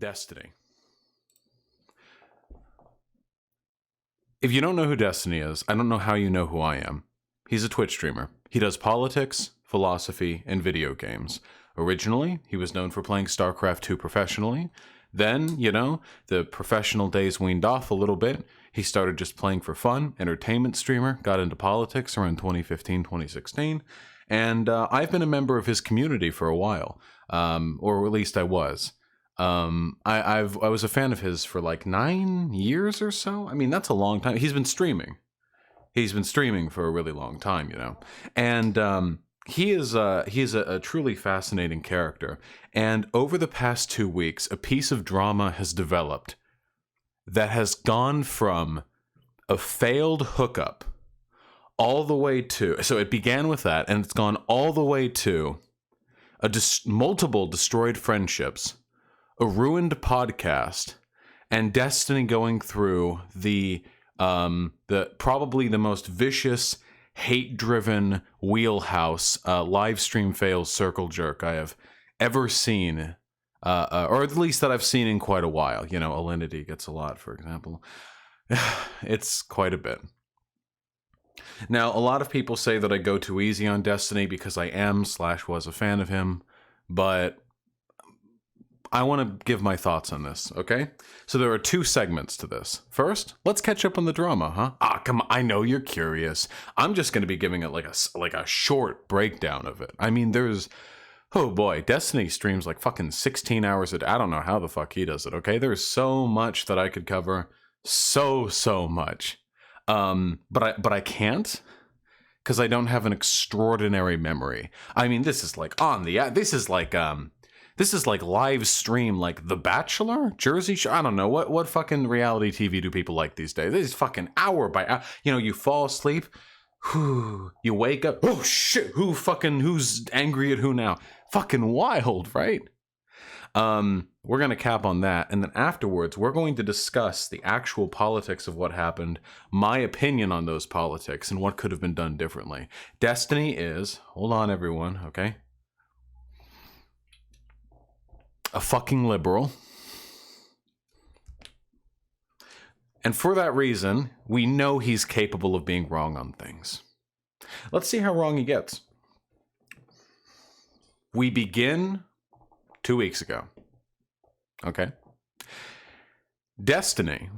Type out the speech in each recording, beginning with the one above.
Destiny. If you don't know who Destiny is, I don't know how you know who I am. He's a Twitch streamer. He does politics, philosophy, and video games. Originally, he was known for playing StarCraft 2 professionally. Then, the professional days weaned off a little bit. He started just playing for fun, entertainment streamer, got into politics around 2015, 2016. And I've been a member of his community for a while, or at least I was. I was a fan of his for like 9 years or so. I mean, that's a long time. He's been streaming for a really long time, and he's a truly fascinating character. And over the past 2 weeks, a piece of drama has developed that has gone from a failed hookup all the way to, so it began with that, and it's gone all the way to multiple destroyed friendships, a ruined podcast, and Destiny going through the probably the most vicious, hate-driven wheelhouse live stream fails circle jerk I have ever seen, or at least that I've seen in quite a while. Alinity gets a lot, for example. It's quite a bit. Now, a lot of people say that I go too easy on Destiny because I am/was a fan of him, but I want to give my thoughts on this, okay? So there are 2 segments to this. First, let's catch up on the drama, huh? Come on, I know you're curious. I'm just going to be giving it like a short breakdown of it. I mean, oh boy, Destiny streams like fucking 16 hours a day. I don't know how the fuck he does it, okay? There's so much that I could cover. So much. But I can't, because I don't have an extraordinary memory. I mean, this is like this is like live stream, like The Bachelor, Jersey Shore. I don't know what fucking reality TV do people like these days. This is fucking hour by hour. You fall asleep, you wake up. Oh shit! Who's angry at who now? Fucking wild, right? We're going to cap on that, and then afterwards we're going to discuss the actual politics of what happened, my opinion on those politics, and what could have been done differently. Destiny is, hold on everyone, okay, a fucking liberal. And for that reason, we know he's capable of being wrong on things. Let's see how wrong he gets. We begin 2 weeks ago. Okay? Destiny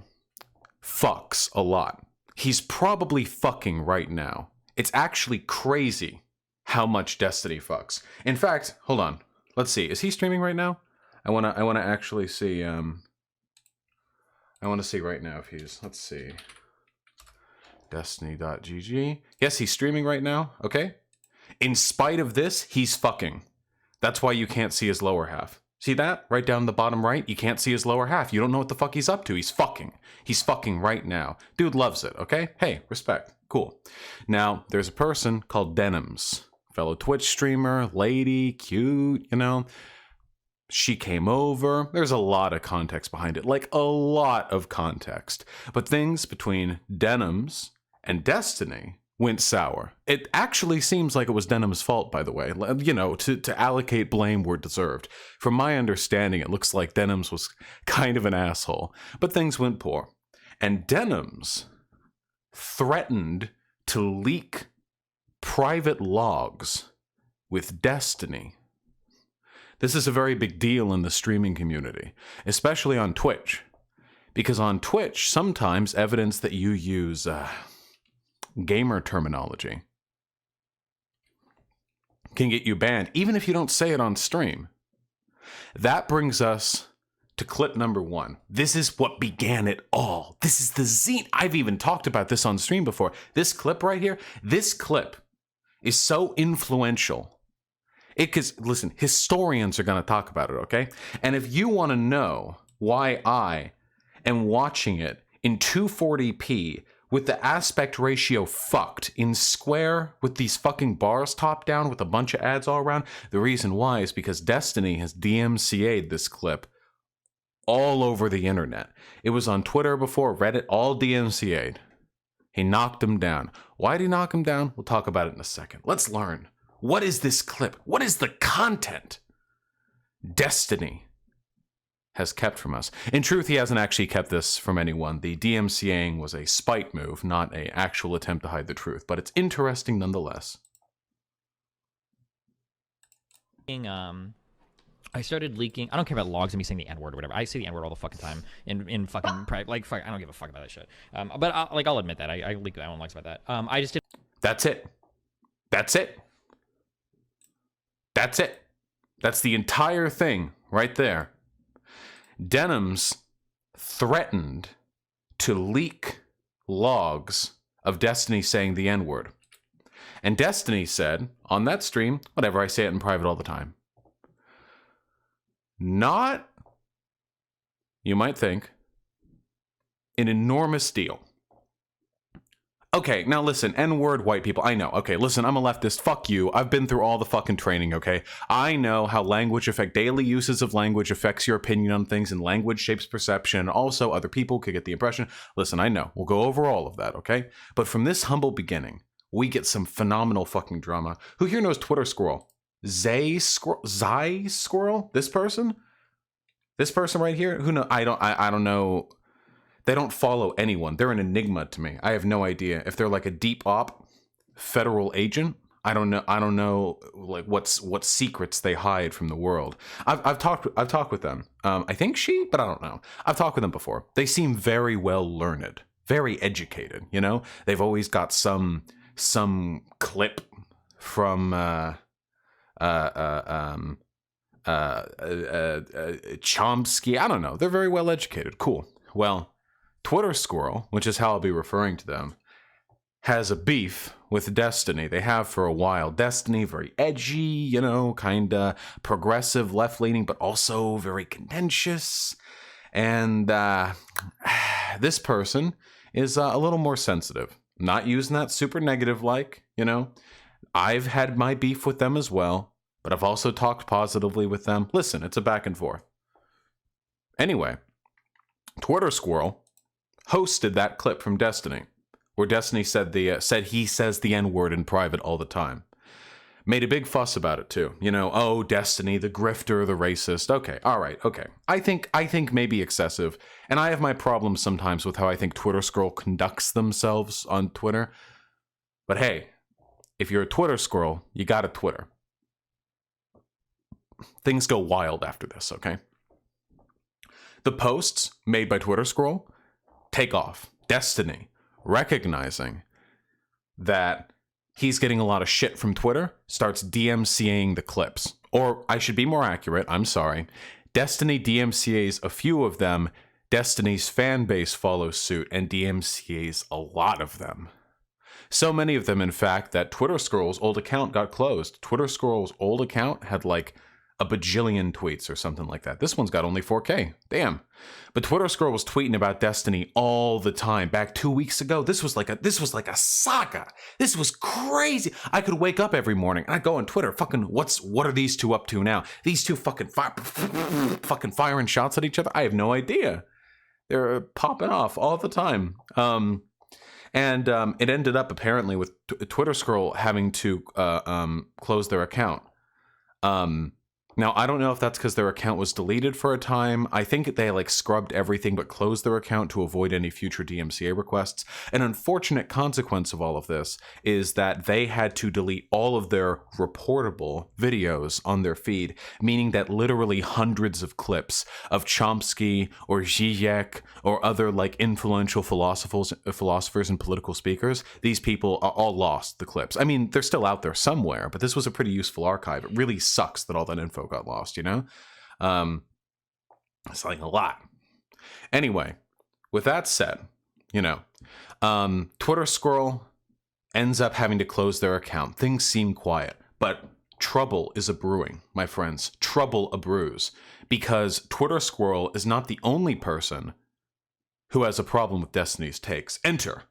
fucks a lot. He's probably fucking right now. It's actually crazy how much Destiny fucks. In fact, hold on. Let's see. Is he streaming right now? I wanna actually see. I want to see right now if he's. Let's see. Destiny.gg. Yes, he's streaming right now. Okay. In spite of this, he's fucking. That's why you can't see his lower half. See that? Right down the bottom right? You can't see his lower half. You don't know what the fuck he's up to. He's fucking. He's fucking right now. Dude loves it, okay? Hey, respect. Cool. Now, there's a person called Denims. Fellow Twitch streamer, lady, cute, She came over. There's a lot of context behind it. Like, a lot of context. But things between Denims and Destiny went sour. It actually seems like it was Denim's fault, by the way. To allocate blame where deserved. From my understanding, it looks like Denims was kind of an asshole. But things went poor. And Denims threatened to leak private logs with Destiny. This is a very big deal in the streaming community, especially on Twitch. Because on Twitch, sometimes evidence that you use gamer terminology can get you banned, even if you don't say it on stream. That brings us to clip number 1. This is what began it all. This is the zine. I've even talked about this on stream before. This clip right here, this clip is so influential. Because, listen, historians are going to talk about it, okay? And if you want to know why I am watching it in 240p with the aspect ratio fucked in square with these fucking bars top down with a bunch of ads all around, the reason why is because Destiny has DMCA'd this clip all over the internet. It was on Twitter before, Reddit, all DMCA'd. He knocked him down. Why did he knock him down? We'll talk about it in a second. Let's learn. What is this clip? What is the content? Destiny has kept from us. In truth, he hasn't actually kept this from anyone. The DMCAing was a spite move, not an actual attempt to hide the truth, but it's interesting nonetheless. I started leaking. I don't care about logs and me saying the N-word or whatever. I say the N-word all the fucking time in fucking private. Like, fuck, I don't give a fuck about that shit. But I'll admit that I leak my own logs about that. I just did. That's it. That's it. That's it. That's the entire thing right there. Denims threatened to leak logs of Destiny saying the N-word. And Destiny said on that stream, whatever, I say it in private all the time. Not, you might think, an enormous deal. Okay, now listen, N-word white people, I know. Okay, listen, I'm a leftist. Fuck you. I've been through all the fucking training, okay? I know how daily uses of language affects your opinion on things, and language shapes perception. Also, other people could get the impression. Listen, I know. We'll go over all of that, okay? But from this humble beginning, we get some phenomenal fucking drama. Who here knows Twitter Squirrel? Zai Squirrel? This person? This person right here? Who know? I don't know. They don't follow anyone. They're an enigma to me. I have no idea if they're like a deep op federal agent. I don't know like what secrets they hide from the world. I've talked with them. I think but I don't know. I've talked with them before. They seem very well learned, very educated. You know, they've always got some clip from Chomsky. I don't know. They're very well educated. Cool. Well, Twitter Squirrel, which is how I'll be referring to them, has a beef with Destiny. They have for a while. Destiny, very edgy, you know, kind of progressive, left-leaning, but also very contentious. And this person is a little more sensitive. Not using that super negative like, you know. I've had my beef with them as well, but I've also talked positively with them. Listen, it's a back and forth. Anyway, Twitter Squirrel hosted that clip from Destiny, where Destiny said he says the N-word in private all the time. Made a big fuss about it too. You know, oh, Destiny, the grifter, the racist. Okay, all right, okay. I think maybe excessive, and I have my problems sometimes with how I think Twitter Squirrel conducts themselves on Twitter. But hey, if you're a Twitter Squirrel, you got a Twitter. Things go wild after this, okay? The posts made by Twitter Squirrel take off. Destiny, recognizing that he's getting a lot of shit from Twitter, starts DMCAing the clips. Or I should be more accurate, I'm sorry. Destiny DMCAs a few of them, Destiny's fan base follows suit and DMCAs a lot of them. So many of them, in fact, that Twitter Squirrel's old account got closed. Twitter Squirrel's old account had like a bajillion tweets or something like that. This one's got only 4K. Damn. But Twitter Squirrel was tweeting about Destiny all the time. Back 2 weeks ago, this was like a saga. This was crazy. I could wake up every morning and I'd go on Twitter, fucking what are these two up to now? These two fucking firing shots at each other. I have no idea. They're popping off all the time. And it ended up apparently with Twitter Squirrel having to close their account. Now, I don't know if that's because their account was deleted for a time. I think they like scrubbed everything but closed their account to avoid any future DMCA requests. An unfortunate consequence of all of this is that they had to delete all of their reportable videos on their feed, meaning that literally hundreds of clips of Chomsky or Zizek or other like influential philosophers and political speakers, these people are all lost the clips. I mean, they're still out there somewhere, but this was a pretty useful archive. It really sucks that all that info got lost, you know? It's like a lot. Anyway, with that said, you know, Twitter Squirrel ends up having to close their account. Things seem quiet, but trouble is a brewing, my friends. Trouble a brews. Because Twitter Squirrel is not the only person who has a problem with Destiny's takes. Enter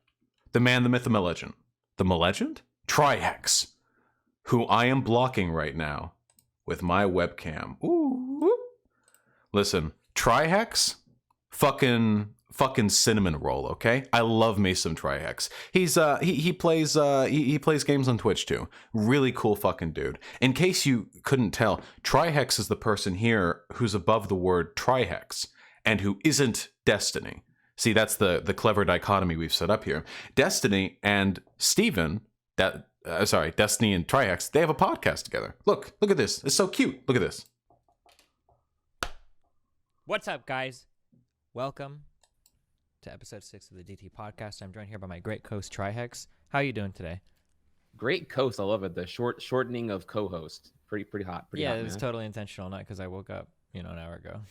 the man, the myth, the legend. The legend? Trihex, who I am blocking right now with my webcam. Ooh. Listen, Trihex fucking fucking cinnamon roll, okay? I love me some Trihex. He plays games on Twitch too. Really cool fucking dude. In case you couldn't tell, Trihex is the person here who's above the word Trihex and who isn't Destiny. See, that's the clever dichotomy we've set up here. Destiny and Steven, Destiny and Trihex, they have a podcast together. Look at this. It's so cute. Look at this. What's up, guys? Welcome to episode 6 of the DT podcast. I'm joined here by my great co-host Trihex. How are you doing today? Great coast, I love it. The shortening of co-host, pretty hot. Yeah, hot, it was man. totally intentional, not because I woke up, an hour ago.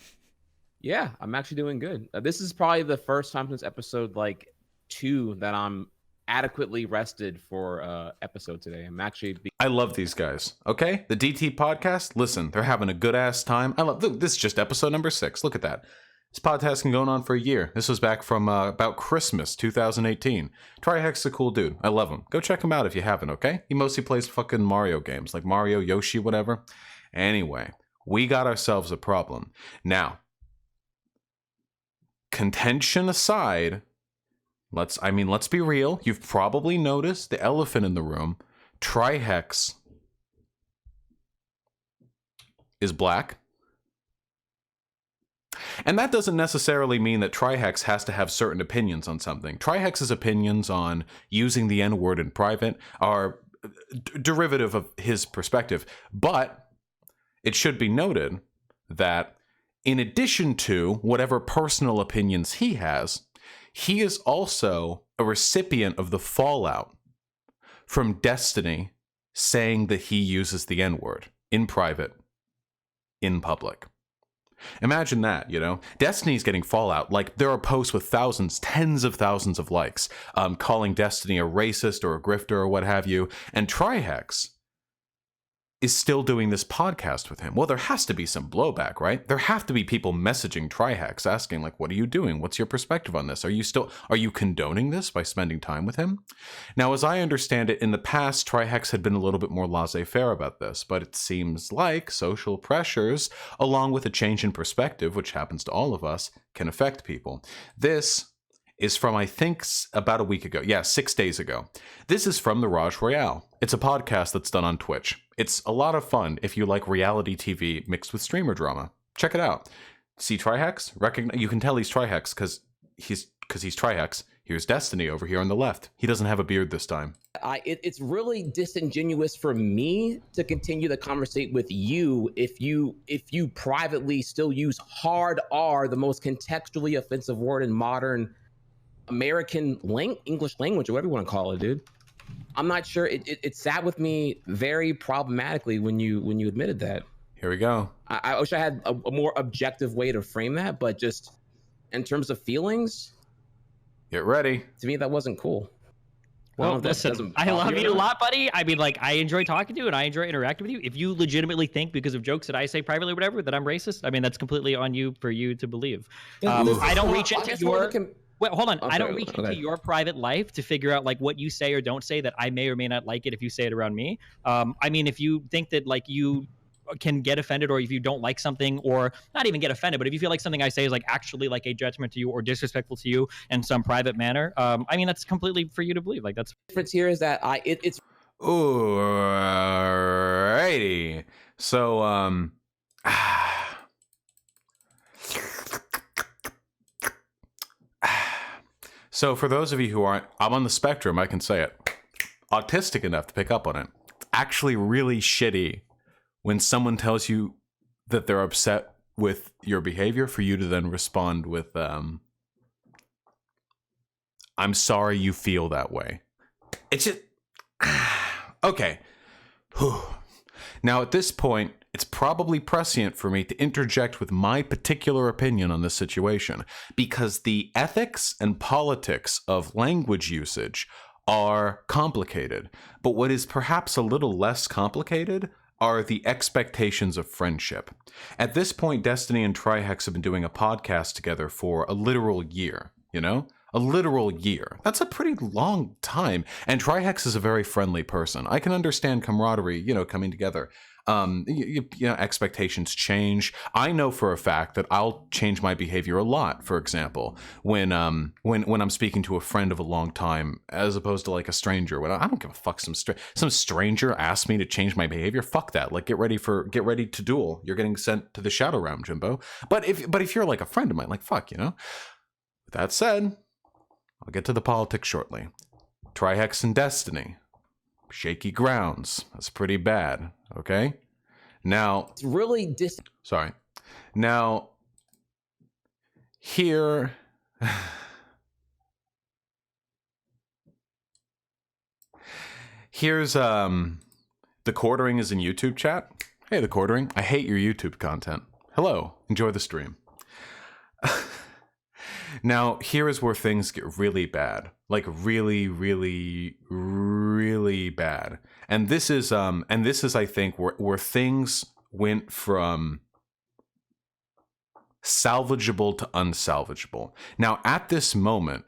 Yeah, I'm actually doing good. This is probably the first time since episode 2 that I'm adequately rested for episode today. I love these guys. Okay, the DT podcast. Listen, they're having a good ass time. Look, this is just episode number 6. Look at that. This podcast been going on for a year. This was back from about Christmas 2018. Trihex a cool dude. I love him. Go check him out if you haven't, okay? He mostly plays fucking Mario games, like Mario, Yoshi, whatever. Anyway, we got ourselves a problem. Now, contention aside, let's be real. You've probably noticed the elephant in the room. Trihex is black. And that doesn't necessarily mean that Trihex has to have certain opinions on something. Trihex's opinions on using the N-word in private are derivative of his perspective. But it should be noted that in addition to whatever personal opinions he has, he is also a recipient of the fallout from Destiny saying that he uses the N-word in private, in public. Imagine that, Destiny's getting fallout. Like, there are posts with thousands, tens of thousands of likes, calling Destiny a racist or a grifter or what have you. And Trihex is still doing this podcast with him. Well, there has to be some blowback, right? There have to be people messaging Trihex asking, what are you doing? What's your perspective on this? Are you condoning this by spending time with him? Now, as I understand it, in the past, Trihex had been a little bit more laissez-faire about this, but it seems like social pressures, along with a change in perspective, which happens to all of us, can affect people. This is from, I think, about a week ago. Yeah, 6 days ago. This is from the Raj Royale. It's a podcast that's done on Twitch. It's a lot of fun if you like reality TV mixed with streamer drama. Check it out. See Trihex? You can tell he's Trihex because he's Trihex. Here's Destiny over here on the left. He doesn't have a beard this time. It's really disingenuous for me to continue to conversate with you if you privately still use hard R, the most contextually offensive word in modern American English language, or whatever you want to call it, dude. I'm not sure. It sat with me very problematically when you admitted that. Here we go. I wish I had a more objective way to frame that, but just in terms of feelings, get ready. To me, that wasn't cool. Well, listen, I love you a lot, buddy. I mean, I enjoy talking to you and I enjoy interacting with you. If you legitimately think because of jokes that I say privately or whatever that I'm racist, I mean, that's completely on you for you to believe. I don't reach into your... Wait, hold on. Okay, I don't reach into your private life to figure out what you say or don't say that I may or may not like it if you say it around me. I mean, if you think that you can get offended, or if you don't like something, or not even get offended, but if you feel like something I say is actually a judgment to you or disrespectful to you in some private manner, I mean, that's completely for you to believe. That's the difference here is that it's. Alrighty. So So for those of you who aren't, I'm on the spectrum, I can say it, autistic enough to pick up on it. It's actually really shitty when someone tells you that they're upset with your behavior for you to then respond with, I'm sorry you feel that way. It's just, okay. Now at this point, it's probably prescient for me to interject with my particular opinion on this situation, because the ethics and politics of language usage are complicated. But what is perhaps a little less complicated are the expectations of friendship. At this point, Destiny and Trihex have been doing a podcast together for a literal year, A literal year. That's a pretty long time. And Trihex is a very friendly person. I can understand camaraderie, coming together. Expectations change. I know for a fact that I'll change my behavior a lot. For example, when I'm speaking to a friend of a long time, as opposed to like a stranger. When I don't give a fuck, some stranger asks me to change my behavior. Fuck that. Like, get ready to duel. You're getting sent to the Shadow Realm, Jimbo. But if you're like a friend of mine, like, fuck, With that said, I'll get to the politics shortly. Trihex and Destiny. Shaky grounds. That's pretty bad. Okay? Now... It's really Sorry. Now, here... Here's, the Quartering is in YouTube chat. Hey, the Quartering. I hate your YouTube content. Hello. Enjoy the stream. Now, here is where things get really bad. Like, really, really, really bad. And this is, I think, where things went from salvageable to unsalvageable. Now, at this moment,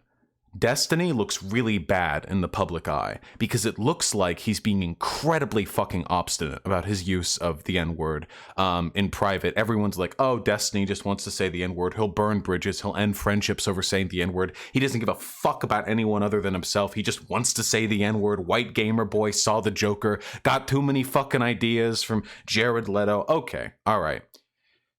Destiny looks really bad in the public eye because it looks like he's being incredibly fucking obstinate about his use of the N-word in private. Everyone's like, oh, Destiny just wants to say the N-word. He'll burn bridges. He'll end friendships over saying the N-word. He doesn't give a fuck about anyone other than himself. He just wants to say the N-word. White gamer boy saw the Joker. Got too many fucking ideas from Jared Leto. Okay, all right.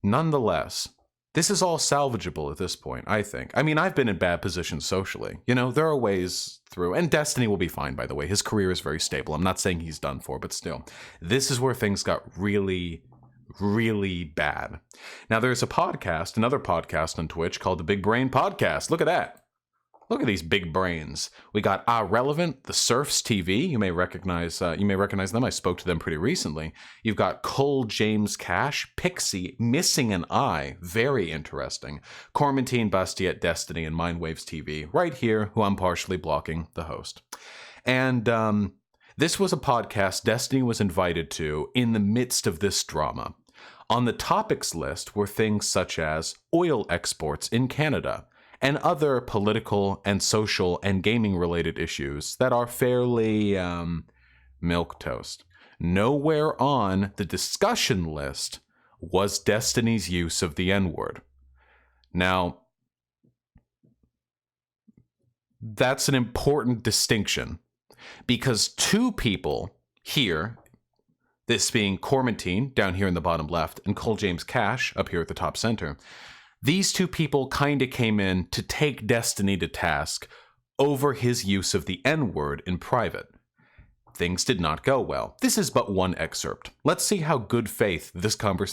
Nonetheless, this is all salvageable at this point, I think. I mean, I've been in bad positions socially. There are ways through. And Destiny will be fine, by the way. His career is very stable. I'm not saying he's done for, but still. This is where things got really, really bad. Now, there's another podcast on Twitch called the Big Brain Podcast. Look at that. Look at these big brains. We got Relevant, the Surfs TV. You may recognize them. I spoke to them pretty recently. You've got Cole James Cash, Pixie, Missing an Eye. Very interesting. Cormentine, Bastiette, Destiny, and Mindwaves TV. Right here, who I'm partially blocking, the host. And this was a podcast Destiny was invited to in the midst of this drama. On the topics list were things such as oil exports in Canada, and other political and social and gaming related issues that are fairly milquetoast. Nowhere on the discussion list was Destiny's use of the N-word. Now, that's an important distinction because two people here, this being Cormentine down here in the bottom left and Cole James Cash up here at the top center, these two people kind of came in to take Destiny to task over his use of the N-word in private. Things did not go well. This is but one excerpt. Let's see how good faith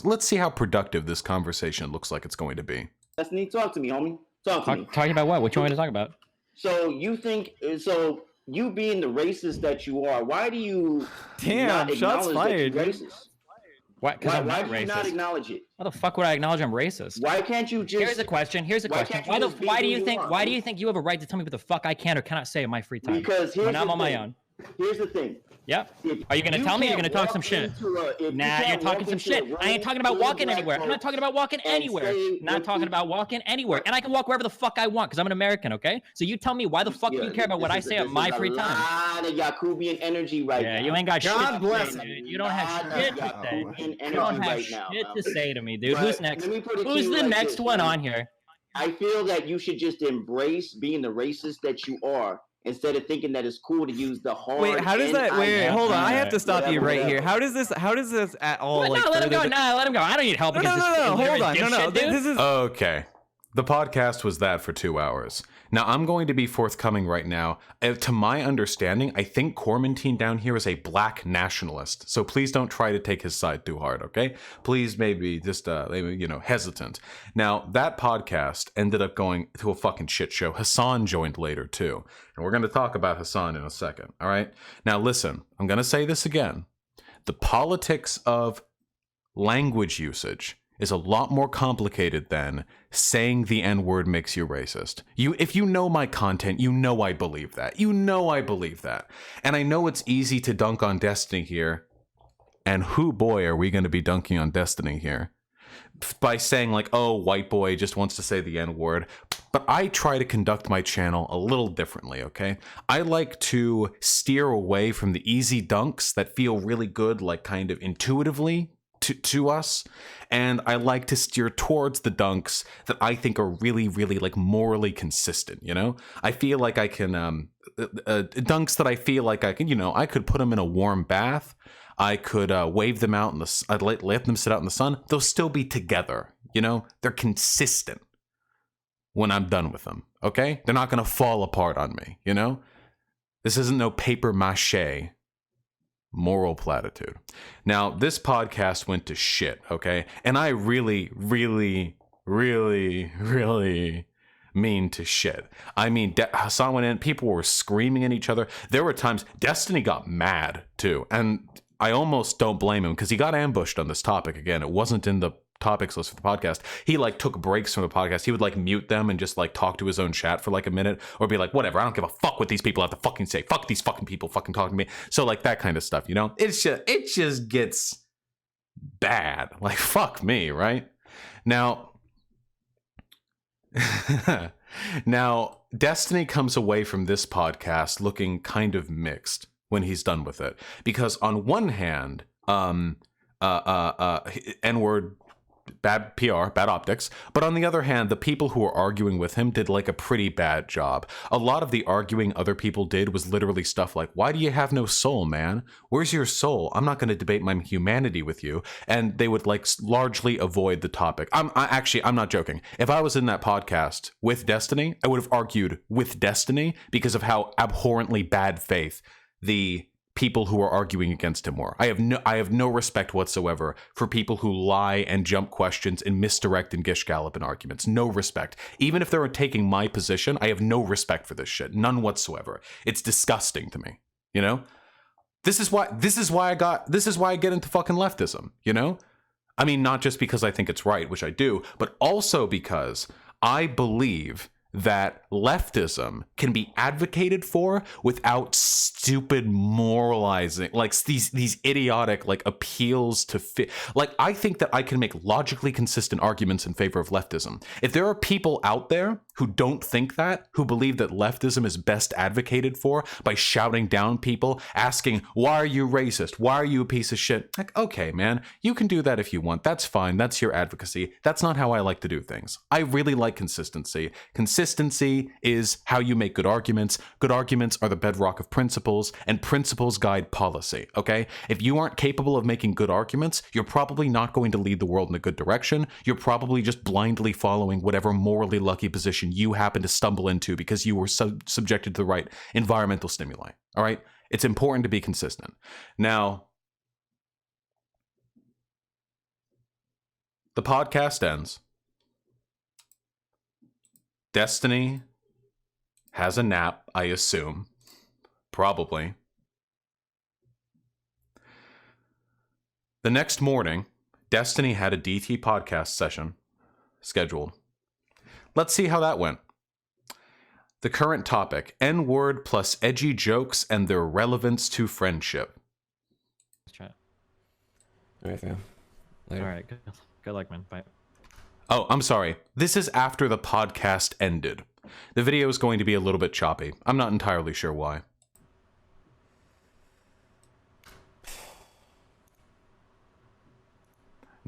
let's see how productive this conversation looks like it's going to be. Destiny, talk to me, homie. Talk to me. Talking about what? What you want me to talk about? So you being the racist that you are, why do you not shots acknowledge fired. that you're racist? Why? Because I'm Why not do you racist. not acknowledge it? How the fuck would I acknowledge I'm racist? Why can't you just... Here's a question. Why can't you just be Why who do you you think? are? Why do you think you have a right to tell me what the fuck I can or cannot say in my free time? Because when I'm on my own. Here's the thing. Yep. If Are you gonna tell me? Or you're gonna can't talk some walk shit? if Nah, you're can't talking walk some into shit. a room I ain't talking about full of walking black anywhere. I'm not folks talking about walking and anywhere. say Not what talking you- about walking anywhere. And I can walk wherever the fuck I want because I'm an American, okay? So you tell me why the fuck do you care about what I say at my free time? A lot of Yakubian energy right now. Yeah, you ain't got God shit bless to say, him. dude. You don't have Lot of shit to say. Yakubian You energy don't have right now, shit man. to say to me, dude. But Who's next? let me put it to Who's you the like next this, one man. on here? I feel that you should just embrace being the racist that you are instead of thinking that it's cool to use the hard. Wait, how does that? Wait, hold on. I have to stop you right here. Whatever. How does this at all? No, like, let him go. further No, let him go. I don't need help No, against this hold illiterate on. No, dipshit, dude. This is. Okay. The podcast was that for 2 hours. Now, I'm going to be forthcoming right now. To my understanding, I think Cormentine down here is a black nationalist. So please don't try to take his side too hard, okay? Please maybe just, hesitant. Now, that podcast ended up going to a fucking shit show. Hassan joined later, too. And we're going to talk about Hassan in a second, all right? Now, listen, I'm going to say this again. The politics of language usage is a lot more complicated than saying the N-word makes you racist. If you know my content, you know I believe that. You know I believe that. And I know it's easy to dunk on Destiny here. And who boy are we going to be dunking on Destiny here? By saying like, oh, white boy just wants to say the N-word. but I try to conduct my channel a little differently, okay? I like to steer away from the easy dunks that feel really good, like kind of intuitively to us, and I like to steer towards the dunks that I think are really, really like morally consistent, you know? I feel like I can, dunks that I feel like I can, you know, I could put them in a warm bath, I could wave them out in the, I'd let them sit out in the sun, they'll still be together, you know? They're consistent when I'm done with them, okay? They're not gonna fall apart on me, you know? This isn't no paper mache moral platitude. Now, this podcast went to shit, okay? And I really, really, really, really mean to shit. I mean, Hassan went in, people were screaming at each other. There were times Destiny got mad too, and I almost don't blame him because he got ambushed on this topic again. It wasn't in the topics list for the podcast. He like took breaks from the podcast. He would like mute them and just like talk to his own chat for like a minute or be like, whatever, I don't give a fuck what these people have to fucking say. Fuck these fucking people fucking talking to me. So like that kind of stuff, you know? It just gets bad. Like fuck me, right? Now Destiny comes away from this podcast looking kind of mixed when he's done with it. Because on one hand, N-word, bad PR, bad optics. But on the other hand, the people who were arguing with him did like a pretty bad job. A lot of the arguing other people did was literally stuff like, why do you have no soul, man? Where's your soul? I'm not going to debate my humanity with you. And they would like largely avoid the topic. I'm not joking. If I was in that podcast with Destiny, I would have argued with Destiny because of how abhorrently bad faith the people who are arguing against him were. I have no respect whatsoever for people who lie and jump questions and misdirect and gish gallop in arguments. No respect. Even if they're taking my position, I have no respect for this shit. None whatsoever. It's disgusting to me. You know? This is why I get into fucking leftism, you know? I mean, not just because I think it's right, which I do, but also because I believe that leftism can be advocated for without stupid moralizing, like these idiotic like appeals to fit. Like I think that I can make logically consistent arguments in favor of leftism. If there are people out there who don't think that, who believe that leftism is best advocated for by shouting down people, asking, why are you racist? Why are you a piece of shit? Like, okay, man, you can do that if you want. That's fine. That's your advocacy. That's not how I like to do things. I really like consistency. Consistency is how you make good arguments. Good arguments are the bedrock of principles, and principles guide policy, okay? If you aren't capable of making good arguments, you're probably not going to lead the world in a good direction. You're probably just blindly following whatever morally lucky position you happen to stumble into because you were subjected to the right environmental stimuli, all right? It's important to be consistent. Now, the podcast ends. Destiny has a nap, I assume. Probably. The next morning, Destiny had a DT podcast session scheduled. Let's see how that went. The current topic, N-word plus edgy jokes and their relevance to friendship. Let's try it. All right, fam. Later. All right, good luck, man. Bye. Oh, I'm sorry. This is after the podcast ended. The video is going to be a little bit choppy. I'm not entirely sure why.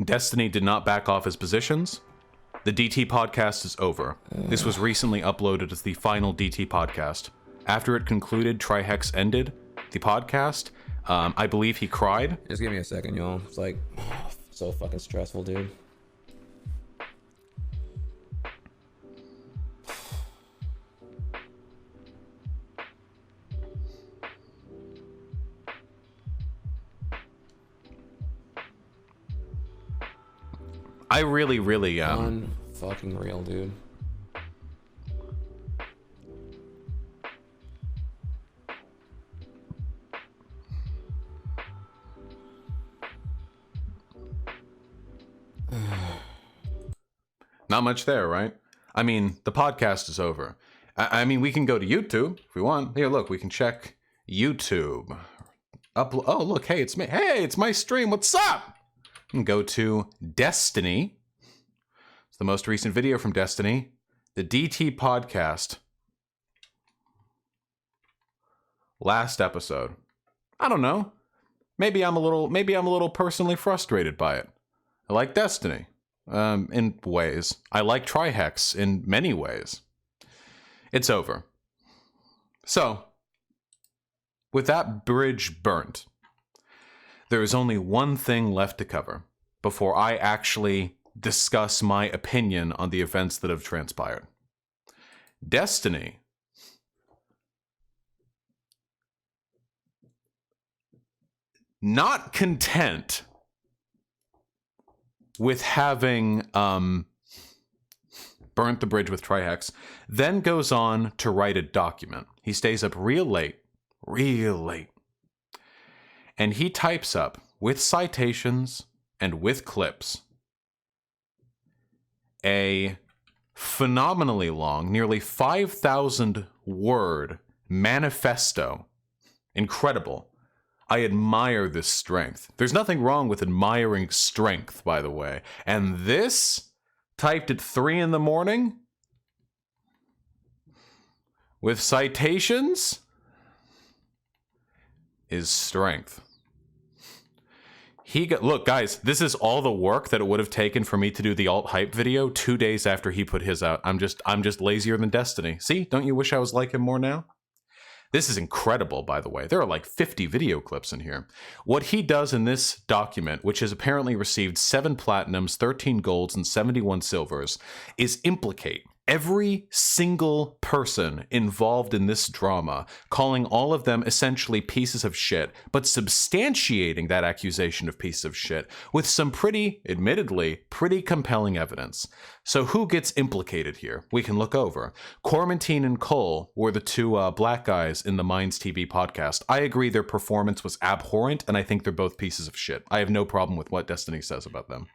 Destiny did not back off his positions. The DT podcast is over. This was recently uploaded as the final DT podcast. After it concluded, Trihex ended the podcast. I believe he cried. Just give me a second, y'all. It's like so fucking stressful, dude. I really fucking real, dude. Not much there, right? I mean, the podcast is over. I mean, we can go to YouTube if we want. Here, look, we can check YouTube. Oh, look, hey, it's me. Hey, it's my stream. What's up? And go to Destiny. It's the most recent video from Destiny. the DT podcast last episode. I don't know. Maybe I'm a little personally frustrated by it. I like Destiny in ways. I like Trihex in many ways. It's over. So, with that bridge burnt, there is only one thing left to cover before I actually discuss my opinion on the events that have transpired. Destiny not content with having burnt the bridge with Trihex, then goes on to write a document. He stays up real late, and he types up, with citations and with clips, a phenomenally long, nearly 5,000 word manifesto. Incredible. I admire this strength. There's nothing wrong with admiring strength, by the way. And this, typed at 3 a.m, with citations, is strength. Look, guys, this is all the work that it would have taken for me to do the alt hype video 2 days after he put his out. I'm just lazier than Destiny. See, don't you wish I was like him more now? This is incredible, by the way. There are like 50 video clips in here. What he does in this document, which has apparently received 7 platinums, 13 golds, and 71 silvers, is implicate every single person involved in this drama, calling all of them essentially pieces of shit, but substantiating that accusation of pieces of shit with some admittedly, pretty compelling evidence. So who gets implicated here? We can look over. Cormentine and Cole were the 2 black guys in the Minds TV podcast. I agree their performance was abhorrent, and I think they're both pieces of shit. I have no problem with what Destiny says about them.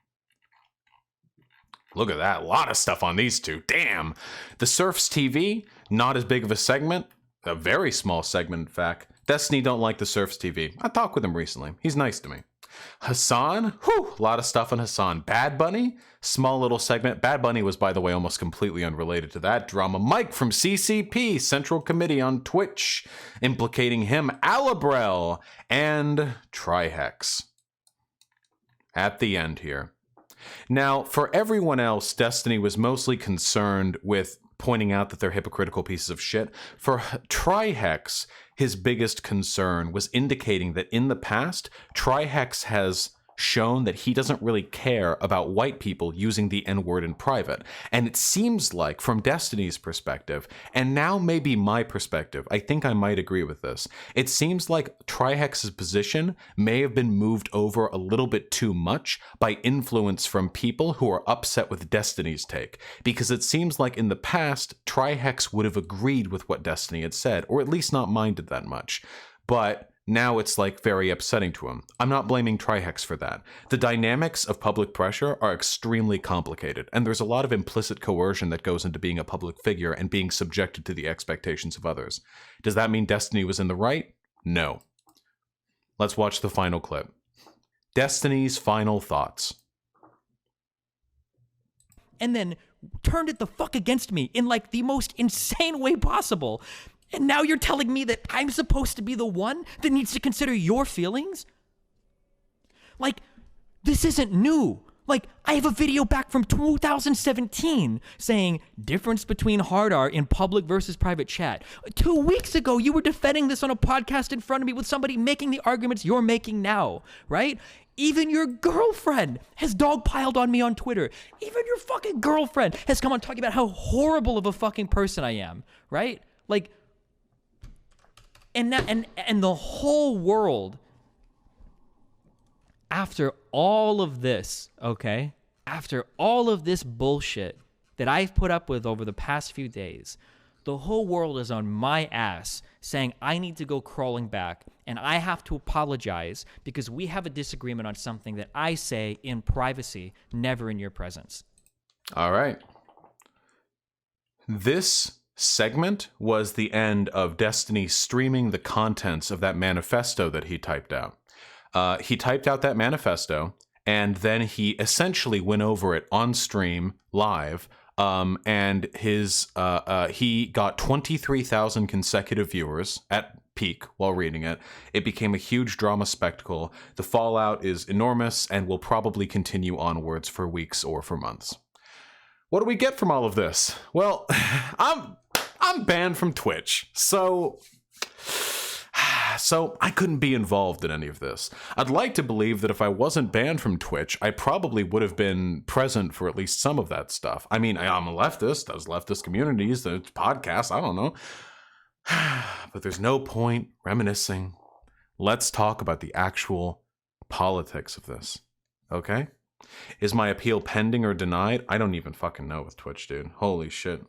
Look at that. A lot of stuff on these 2. Damn. The Surfs TV, not as big of a segment. A very small segment, in fact. Destiny don't like the Surfs TV. I talked with him recently. He's nice to me. Hassan, a lot of stuff on Hassan. Bad Bunny, small little segment. Bad Bunny was, by the way, almost completely unrelated to that drama. Mike from CCP, Central Committee on Twitch, implicating him. Alabrel and Trihex. At the end here. Now, for everyone else, Destiny was mostly concerned with pointing out that they're hypocritical pieces of shit. For Trihex, his biggest concern was indicating that in the past, Trihex has shown that he doesn't really care about white people using the N-word in private. And it seems like, from Destiny's perspective, and now maybe my perspective, I think I might agree with this, it seems like Trihex's position may have been moved over a little bit too much by influence from people who are upset with Destiny's take. Because it seems like in the past, Trihex would have agreed with what Destiny had said, or at least not minded that much. But now it's like very upsetting to him. I'm not blaming Trihex for that. The dynamics of public pressure are extremely complicated, and there's a lot of implicit coercion that goes into being a public figure and being subjected to the expectations of others. Does that mean Destiny was in the right? No. Let's watch the final clip. Destiny's final thoughts. And then turned it the fuck against me in like the most insane way possible. And now you're telling me that I'm supposed to be the one that needs to consider your feelings? Like, this isn't new. Like, I have a video back from 2017 saying difference between hard R in public versus private chat. 2 weeks ago, you were defending this on a podcast in front of me with somebody making the arguments you're making now, right? Even your girlfriend has dogpiled on me on Twitter. Even your fucking girlfriend has come on talking about how horrible of a fucking person I am, right? Like, and the whole world, after all of this, okay, after all of this bullshit that I've put up with over the past few days, the whole world is on my ass saying I need to go crawling back and I have to apologize because we have a disagreement on something that I say in privacy, never in your presence. All right. This segment was the end of Destiny streaming the contents of that manifesto that he typed out. He typed out that manifesto, and then he essentially went over it on stream live and he got 23,000 consecutive viewers at peak while reading it. It became a huge drama spectacle. The fallout is enormous and will probably continue onwards for weeks or for months. What do we get from all of this? Well, I'm banned from Twitch, so I couldn't be involved in any of this. I'd like to believe that if I wasn't banned from Twitch, I probably would have been present for at least some of that stuff. I mean, I'm a leftist. There's leftist communities, there's podcasts, I don't know. But there's no point reminiscing. Let's talk about the actual politics of this, okay? Is my appeal pending or denied? I don't even fucking know with Twitch, dude. Holy shit.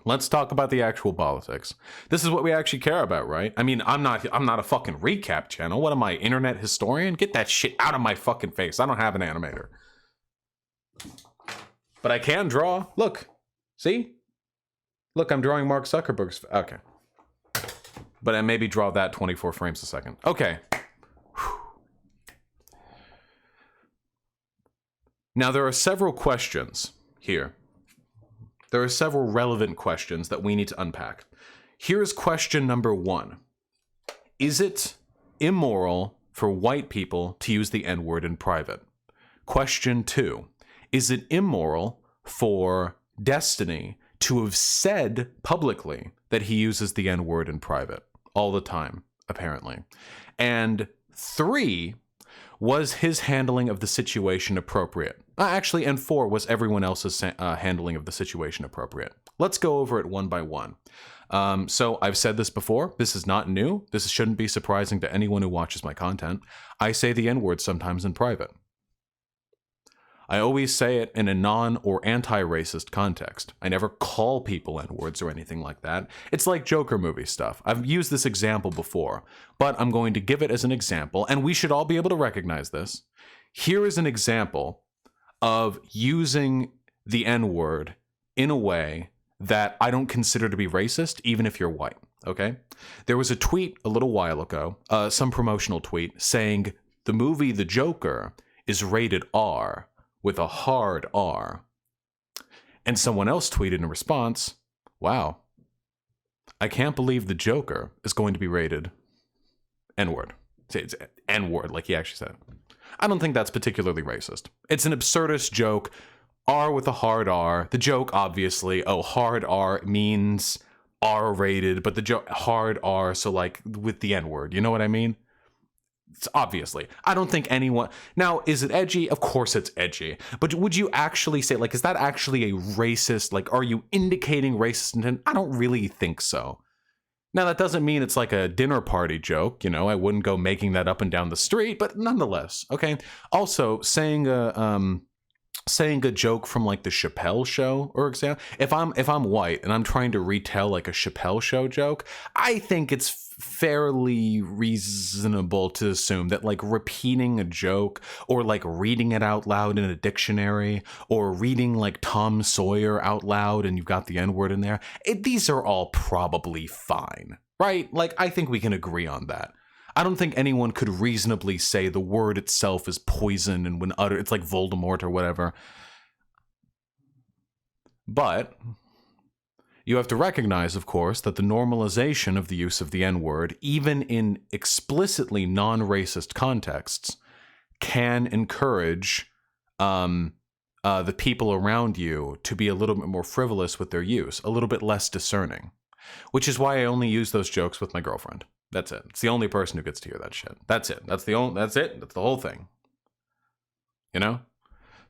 Let's talk about the actual politics. This is what we actually care about, right? I mean, I'm not a fucking recap channel. What am I, internet historian? Get that shit out of my fucking face. I don't have an animator. But I can draw. Look. See? Look, I'm drawing Mark Zuckerberg's... Okay. But I maybe draw that 24 frames a second. Okay. Now, there are several questions here. There are several relevant questions that we need to unpack. Here's question number 1. Is it immoral for white people to use the N-word in private? Question 2. Is it immoral for Destiny to have said publicly that he uses the N-word in private all the time, apparently? And 3, was his handling of the situation appropriate? Actually, and 4, was everyone else's handling of the situation appropriate? Let's go over it one by one. So I've said this before. This is not new. This shouldn't be surprising to anyone who watches my content. I say the N-word sometimes in private. I always say it in a non- or anti-racist context. I never call people N-words or anything like that. It's like Joker movie stuff. I've used this example before, but I'm going to give it as an example, and we should all be able to recognize this. Here is an example of using the N-word in a way that I don't consider to be racist, even if you're white, okay? There was a tweet a little while ago, some promotional tweet, saying the movie The Joker is rated R, with a hard R. And someone else tweeted in response, wow, I can't believe The Joker is going to be rated N-word. It's N-word, like he actually said. I don't think that's particularly racist. It's an absurdist joke, R with a hard R. The joke, obviously, hard R means R-rated, but the joke, hard R, so like with the N-word, you know what I mean? Obviously, I don't think anyone... Now, is it edgy? Of course it's edgy. But would you actually say, like, is that actually a racist... Like, are you indicating racist intent? I don't really think so. Now, that doesn't mean it's like a dinner party joke. You know, I wouldn't go making that up and down the street, but nonetheless, okay? Also, saying a joke from like the Chappelle Show, or example, if I'm white and I'm trying to retell like a Chappelle Show joke, I think it's fairly reasonable to assume that like repeating a joke or like reading it out loud in a dictionary or reading like Tom Sawyer out loud and you've got the N-word in there, these are all probably fine, right? Like, I think we can agree on that. I don't think anyone could reasonably say the word itself is poison and when uttered, it's like Voldemort or whatever. But you have to recognize, of course, that the normalization of the use of the N-word, even in explicitly non-racist contexts, can encourage the people around you to be a little bit more frivolous with their use, a little bit less discerning. Which is why I only use those jokes with my girlfriend. That's it. It's the only person who gets to hear that shit. That's it. That's it. That's the whole thing. You know?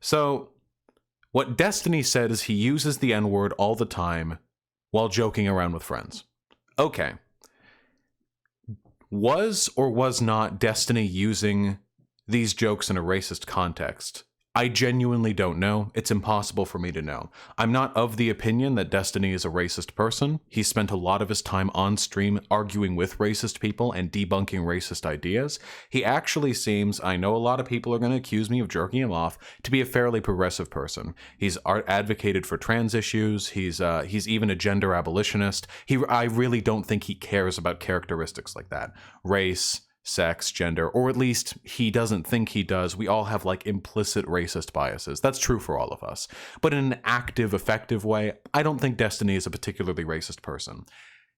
So, what Destiny said is he uses the N-word all the time while joking around with friends. Okay. Was or was not Destiny using these jokes in a racist context? I genuinely don't know. It's impossible for me to know. I'm not of the opinion that Destiny is a racist person. He spent a lot of his time on stream arguing with racist people and debunking racist ideas. He actually seems, I know a lot of people are going to accuse me of jerking him off, to be a fairly progressive person. He's advocated for trans issues. He's even a gender abolitionist. I really don't think he cares about characteristics like that. Race, sex, gender, or at least he doesn't think he does. We all have like implicit racist biases. That's true for all of us. But in an active, effective way, I don't think Destiny is a particularly racist person.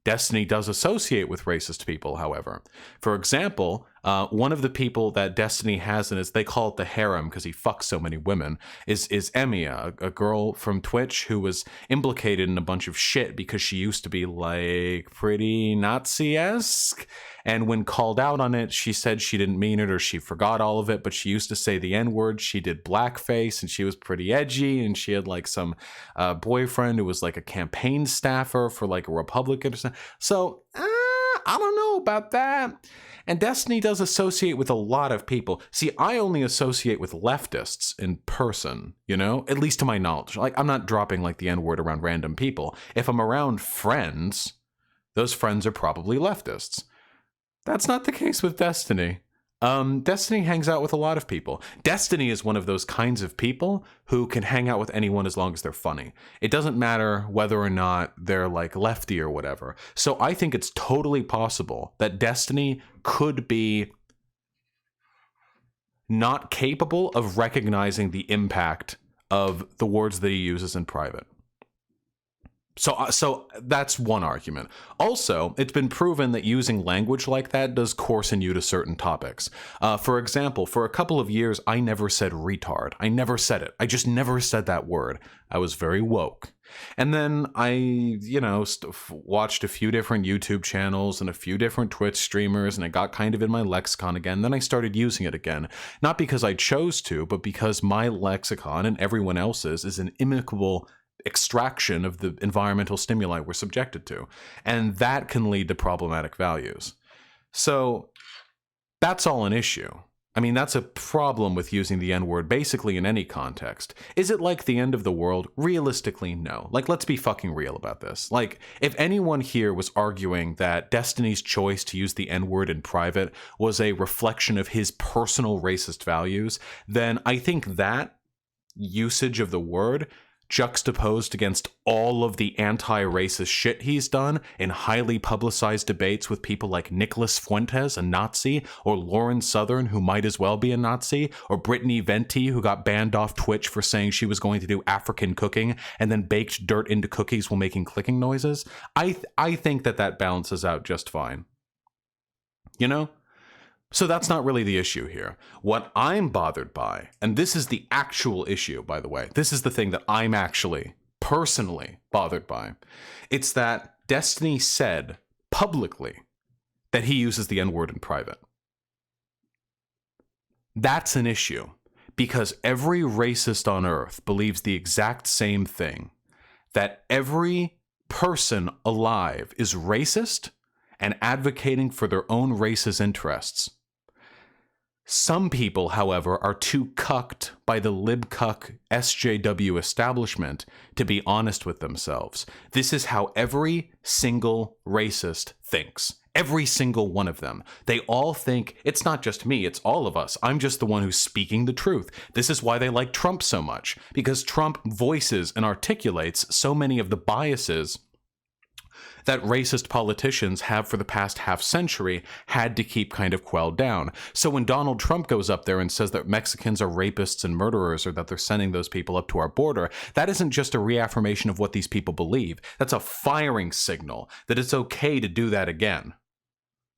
Destiny does associate with racist people, however. For example, one of the people that Destiny has in it, they call it the harem because he fucks so many women, is Emiya, a girl from Twitch who was implicated in a bunch of shit because she used to be like pretty Nazi-esque. And when called out on it, she said she didn't mean it or she forgot all of it, but she used to say the N-word. She did blackface and she was pretty edgy, and she had like some boyfriend who was like a campaign staffer for like a Republican or something. So, I don't know about that. And Destiny does associate with a lot of people. See, I only associate with leftists in person, you know, at least to my knowledge. Like, I'm not dropping like the N-word around random people. If I'm around friends, those friends are probably leftists. That's not the case with Destiny. Destiny hangs out with a lot of people. Destiny is one of those kinds of people who can hang out with anyone as long as they're funny. It doesn't matter whether or not they're like lefty or whatever. So I think it's totally possible that Destiny could be not capable of recognizing the impact of the words that he uses in private. So that's one argument. Also, it's been proven that using language like that does coarsen you to certain topics. For example, for a couple of years, I never said retard. I never said it. I just never said that word. I was very woke. And then I, watched a few different YouTube channels and a few different Twitch streamers, and it got kind of in my lexicon again. Then I started using it again. Not because I chose to, but because my lexicon and everyone else's is an amicable extraction of the environmental stimuli we're subjected to. And that can lead to problematic values. So that's all an issue. I mean, that's a problem with using the N-word basically in any context. Is it like the end of the world? Realistically, no. Like, let's be fucking real about this. Like, if anyone here was arguing that Destiny's choice to use the N-word in private was a reflection of his personal racist values, then I think that usage of the word juxtaposed against all of the anti-racist shit he's done in highly publicized debates with people like Nicholas Fuentes, a Nazi, or Lauren Southern, who might as well be a Nazi, or Brittany Venti, who got banned off Twitch for saying she was going to do African cooking and then baked dirt into cookies while making clicking noises. I think that balances out just fine. You know? So that's not really the issue here. What I'm bothered by, and this is the actual issue, by the way, this is the thing that I'm actually personally bothered by. It's that Destiny said publicly that he uses the N-word in private. That's an issue because every racist on earth believes the exact same thing, that every person alive is racist and advocating for their own race's interests. Some people, however, are too cucked by the libcuck SJW establishment to be honest with themselves. This is how every single racist thinks. Every single one of them. They all think, it's not just me, it's all of us. I'm just the one who's speaking the truth. This is why they like Trump so much, because Trump voices and articulates so many of the biases that racist politicians have for the past half century had to keep kind of quelled down. So when Donald Trump goes up there and says that Mexicans are rapists and murderers, or that they're sending those people up to our border, that isn't just a reaffirmation of what these people believe. That's a firing signal that it's okay to do that again,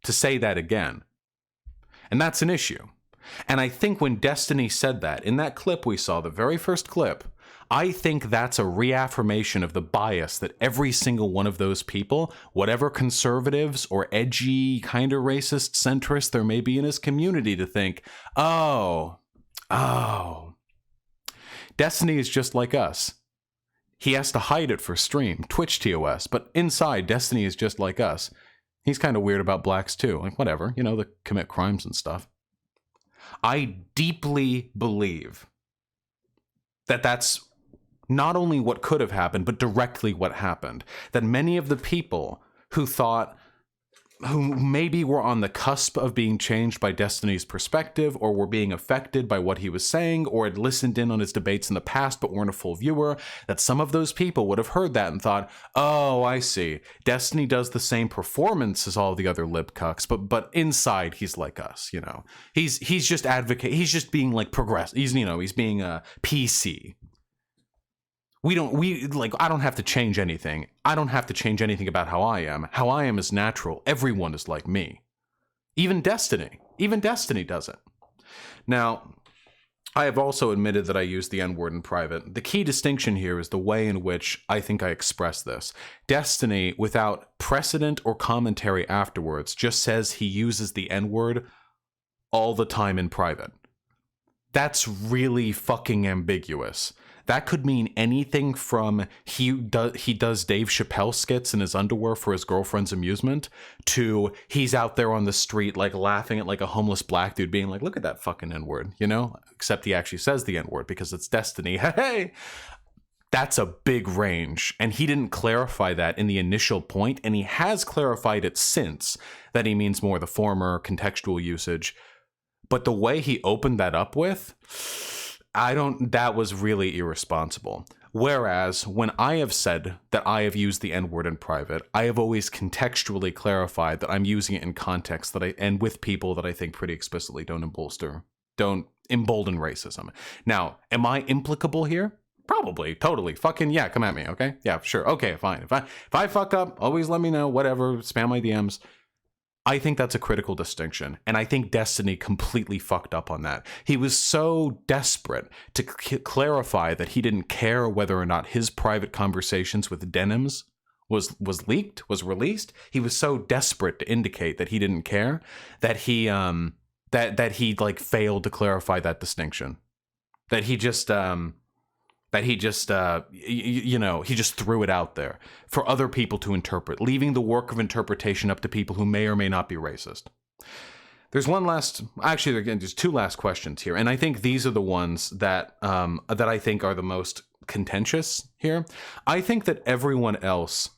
to say that again. And that's an issue. And I think when Destiny said that, in that clip we saw, the very first clip, I think that's a reaffirmation of the bias that every single one of those people, whatever conservatives or edgy kind of racist centrists there may be in his community, to think, oh, Destiny is just like us. He has to hide it for stream, Twitch TOS, but inside, Destiny is just like us. He's kind of weird about blacks too, like whatever, they commit crimes and stuff. I deeply believe that that's not only what could have happened, but directly what happened. That many of the people who thought maybe were on the cusp of being changed by Destiny's perspective, or were being affected by what he was saying, or had listened in on his debates in the past but weren't a full viewer, that some of those people would have heard that and thought, oh, I see. Destiny does the same performance as all the other lib cucks, but inside he's like us, you know. He's just he's just being like progressive. He's being a PC. I don't have to change anything. I don't have to change anything about how I am. How I am is natural. Everyone is like me. Even Destiny does it. Now, I have also admitted that I use the N-word in private. The key distinction here is the way in which I think I express this. Destiny, without precedent or commentary afterwards, just says he uses the N-word all the time in private. That's really fucking ambiguous. That could mean anything from he does Dave Chappelle skits in his underwear for his girlfriend's amusement, to he's out there on the street like laughing at like a homeless black dude being like, look at that fucking N-word, you know? Except he actually says the N-word because it's Destiny. Hey! That's a big range, and he didn't clarify that in the initial point, and he has clarified it since, that he means more the former contextual usage. But the way he opened that up with, that was really irresponsible. Whereas when I have said that I have used the N-word in private, I have always contextually clarified that I'm using it in context and with people that I think pretty explicitly don't embolden racism. Now, am I implicable here? Probably, totally. Fucking yeah, come at me, okay? Yeah, sure. Okay, fine. If I fuck up, always let me know, whatever, spam my DMs. I think that's a critical distinction, and I think Destiny completely fucked up on that. He was so desperate to clarify that he didn't care whether or not his private conversations with Denims was leaked, was released. He was so desperate to indicate that he didn't care that he like failed to clarify that distinction. That he just he just threw it out there for other people to interpret, leaving the work of interpretation up to people who may or may not be racist. There's there's two last questions here, and I think these are the ones that I think are the most contentious here. I think that everyone else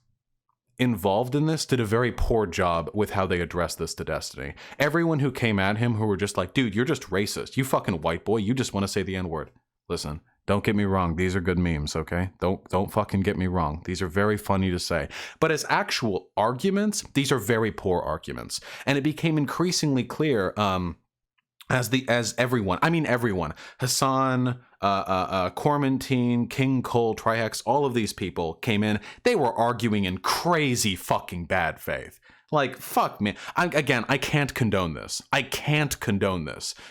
involved in this did a very poor job with how they addressed this to Destiny. Everyone who came at him who were just like, dude, you're just racist. You fucking white boy. You just want to say the N-word. Listen. Don't get me wrong. These are good memes, okay? Don't fucking get me wrong. These are very funny to say. But as actual arguments, these are very poor arguments. And it became increasingly clear as everyone, Hassan, Cormentine, King Cole, Trihex, all of these people came in. They were arguing in crazy fucking bad faith. Like, fuck me. I can't condone this.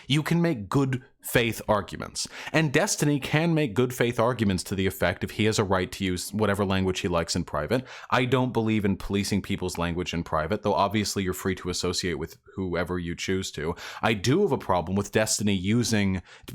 You can make good faith arguments. And Destiny can make good faith arguments to the effect if he has a right to use whatever language he likes in private. I don't believe in policing people's language in private, though obviously you're free to associate with whoever you choose to. I do have a problem with Destiny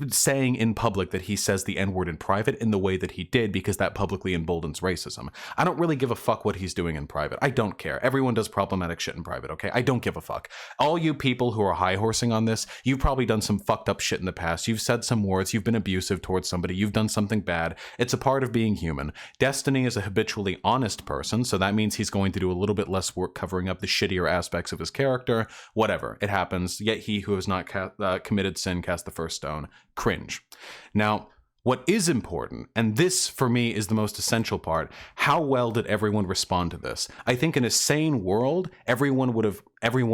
saying in public that he says the N-word in private in the way that he did, because that publicly emboldens racism. I don't really give a fuck what he's doing in private. I don't care. Everyone does problematic shit in private, okay? I don't give a fuck. All you people who are high-horsing on this, you've probably done some fucked up shit in the past. You've said some words. You've been abusive towards somebody. You've done something bad. It's a part of being human. Destiny is a habitually honest person, so that means he's going to do a little bit less work covering up the shittier aspects of his character. Whatever. It happens. Yet he who has not committed sin cast the first stone. Cringe. Now, what is important, and this for me is the most essential part, how well did everyone respond to this? I think in a sane world, everyone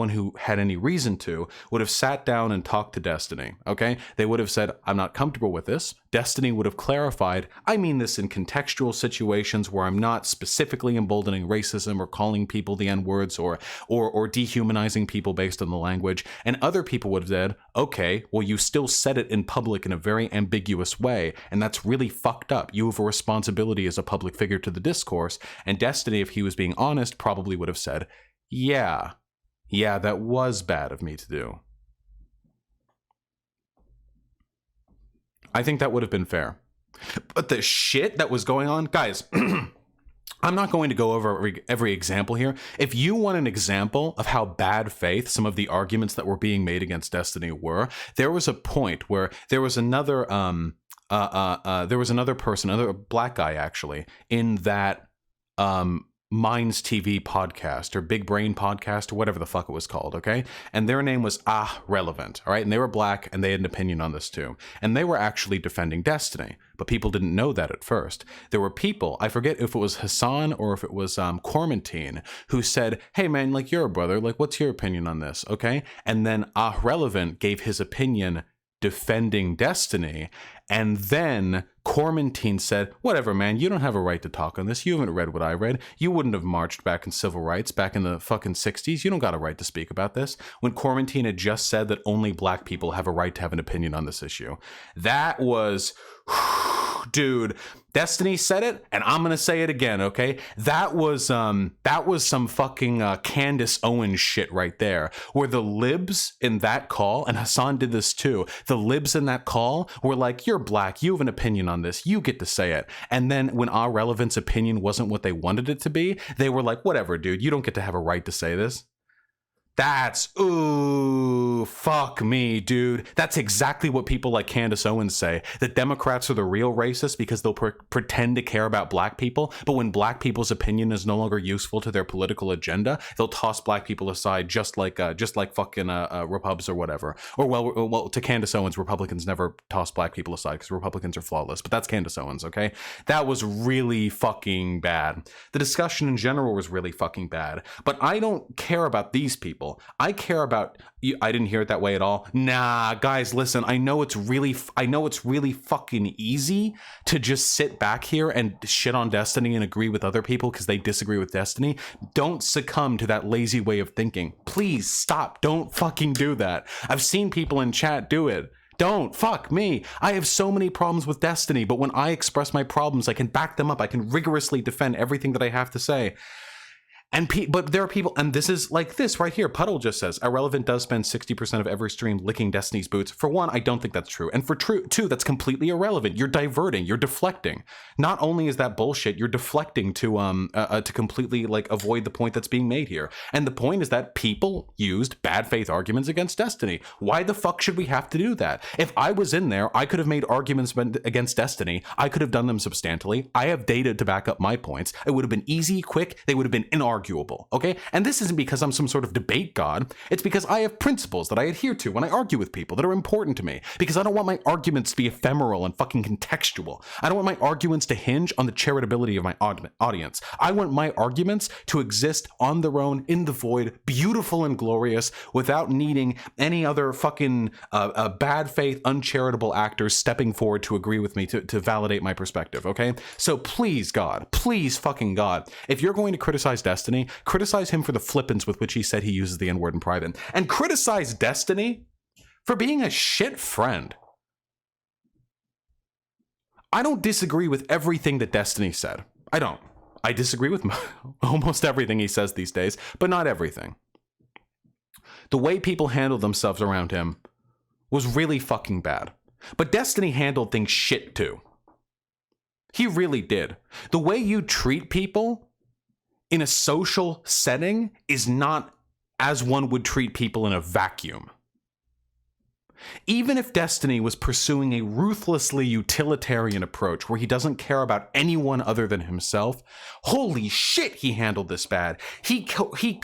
who had any reason to would have sat down and talked to Destiny, okay? They would have said, I'm not comfortable with this. Destiny would have clarified, I mean this in contextual situations where I'm not specifically emboldening racism or calling people the N-words or dehumanizing people based on the language. And other people would have said, okay, well, you still said it in public in a very ambiguous way, and that's really fucked up. You have a responsibility as a public figure to the discourse. And Destiny, if he was being honest, probably would have said, yeah, that was bad of me to do. I think that would have been fair. But the shit that was going on, guys, I'm not going to go over every example here. If you want an example of how bad faith some of the arguments that were being made against Destiny were, there was a point where there was another person, another black guy actually, in that Minds TV podcast or Big Brain podcast or whatever the fuck it was called, okay? And their name was Relevant, all right? And they were black and they had an opinion on this too. And they were actually defending Destiny, but people didn't know that at first. There were people, I forget if it was Hassan or if it was Quarantine, who said, hey man, like you're a brother, like what's your opinion on this, okay? And then Relevant gave his opinion defending Destiny, and then Quarantine said, whatever man, you don't have a right to talk on this, you haven't read what I read, you wouldn't have marched back in civil rights back in the fucking 60s, you don't got a right to speak about this, when Quarantine had just said that only black people have a right to have an opinion on this issue. That was, dude, Destiny said it, and I'm gonna say it again, okay? That was some fucking Candace Owens shit right there, where the libs in that call, and Hassan did this too, the libs in that call were like, you're black, you have an opinion on this, you get to say it. And then when our Relevant's opinion wasn't what they wanted it to be, they were like, whatever, dude, you don't get to have a right to say this. That's, ooh, fuck me, dude. That's exactly what people like Candace Owens say, that Democrats are the real racists because they'll pretend to care about black people, but when black people's opinion is no longer useful to their political agenda, they'll toss black people aside just like fucking Repubs or whatever. Or well, to Candace Owens, Republicans never toss black people aside because Republicans are flawless, but that's Candace Owens, okay? That was really fucking bad. The discussion in general was really fucking bad, but I don't care about these people. I care about you. I didn't hear it that way at all. Nah, guys, listen, I know it's really fucking easy to just sit back here and shit on Destiny and agree with other people because they disagree with Destiny. Don't succumb to that lazy way of thinking. Please stop. Don't fucking do that. I've seen people in chat do it. Don't. Fuck me. I have so many problems with Destiny, but when I express my problems, I can back them up. I can rigorously defend everything that I have to say. But there are people, and this is like this right here. Puddle just says, Irrelevant does spend 60% of every stream licking Destiny's boots. For one, I don't think that's true. And for two, that's completely irrelevant. You're diverting, you're deflecting. Not only is that bullshit, you're deflecting to completely like avoid the point that's being made here. And the point is that people used bad faith arguments against Destiny. Why the fuck should we have to do that? If I was in there, I could have made arguments against Destiny. I could have done them substantially. I have data to back up my points. It would have been easy, quick. They would have been inarguable. Okay? And this isn't because I'm some sort of debate god. It's because I have principles that I adhere to when I argue with people that are important to me. Because I don't want my arguments to be ephemeral and fucking contextual. I don't want my arguments to hinge on the charitability of my audience. I want my arguments to exist on their own, in the void, beautiful and glorious, without needing any other fucking bad faith, uncharitable actors stepping forward to agree with me to validate my perspective, okay? So please, God, please fucking God, if you're going to criticize Destiny, criticize him for the flippance with which he said he uses the N-word in private, and criticize Destiny for being a shit friend. I don't disagree with everything that Destiny said. I don't. I disagree with almost everything he says these days, but not everything. The way people handled themselves around him was really fucking bad. But Destiny handled things shit too. He really did. The way you treat people in a social setting is not as one would treat people in a vacuum. Even if Destiny was pursuing a ruthlessly utilitarian approach where he doesn't care about anyone other than himself, holy shit, he handled this bad. He kowtowed